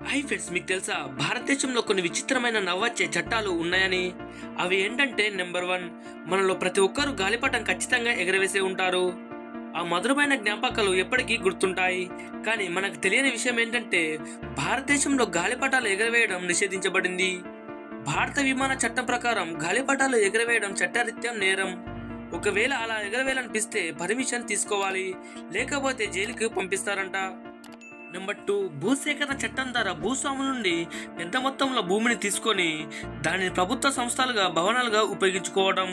Hi friends, మీకు తెలుసా భారతదేశంలో కొన్ని విచిత్రమైన నవ్వొచ్చే చట్టాలు ఉన్నాయని? అవి ఏంటంటే నెంబర్ 1, మనలో ప్రతి ఒక్కరూ గాలిపటం ఖచ్చితంగా ఎగరవేసే ఉంటారు. ఆ మధురమైన జ్ఞాపకాలు ఎప్పటికీ గుర్తుంటాయి. కానీ మనకు తెలియని విషయం ఏంటంటే భారతదేశంలో గాలిపటాలు ఎగరవేయడం నిషేధించబడింది. భారత విమాన చట్టం ప్రకారం గాలిపటాలు ఎగరవేయడం చట్టరీత్యా నేరం. ఒకవేళ అలా ఎగరవేయాలనిపిస్తే పర్మిషన్ తీసుకోవాలి, లేకపోతే జైలుకి పంపిస్తారంట. నెంబర్ 2, భూసేకరణ చట్టం ద్వారా భూస్వాముల నుండి పెద్ద మొత్తంలో భూమిని తీసుకొని దానిని ప్రభుత్వ సంస్థలుగా భవనాలుగా ఉపయోగించుకోవడం.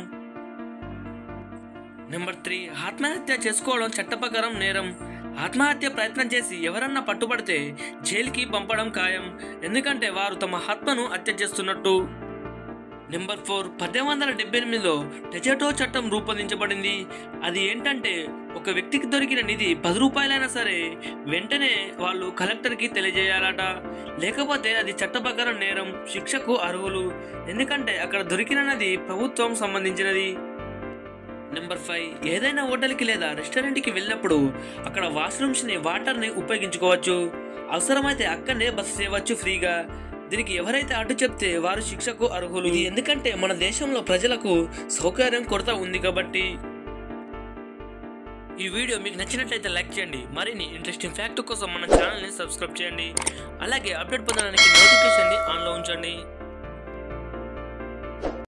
నెంబర్ 3, ఆత్మహత్య చేసుకోవడం చట్ట ప్రకారం నేరం. ఆత్మహత్య ప్రయత్నం చేసి ఎవరన్నా పట్టుబడితే జైలుకి పంపడం ఖాయం, ఎందుకంటే వారు తమ ఆత్మను హత్య చేస్తున్నట్టు. నెంబర్ 4, 1878లో టెజెటో చట్టం రూపొందించబడింది. అది ఏంటంటే ఒక వ్యక్తికి దొరికిన నిధి 10 రూపాయలైనా సరే వెంటనే వాళ్ళు కలెక్టర్కి తెలియజేయాలట, లేకపోతే అది చట్ట ప్రకారం నేరం, శిక్షకు అర్హులు. ఎందుకంటే అక్కడ దొరికిన నది ప్రభుత్వం సంబంధించినది. నెంబర్ 5, ఏదైనా హోటల్కి లేదా రెస్టారెంట్కి వెళ్ళినప్పుడు అక్కడ వాష్రూమ్స్ని వాటర్ని ఉపయోగించుకోవచ్చు. అవసరమైతే అక్కడనే బస చేయవచ్చు ఫ్రీగా. దీనికి ఎవరైతే అడ్డు చెప్తే వారు శిక్షకు అర్హులు. ఇది ఎందుకంటే మన దేశంలో ప్రజలకు సౌకర్యం కొరత ఉంది కాబట్టి. ఈ వీడియో మీకు నచ్చినట్లయితే లైక్ చేయండి. మరిన్ని ఇంట్రెస్టింగ్ ఫ్యాక్ట్ కోసం మన ఛానల్ని సబ్స్క్రైబ్ చేయండి. అలాగే అప్డేట్ పొందడానికి నోటిఫికేషన్ని ఆన్లో ఉంచండి.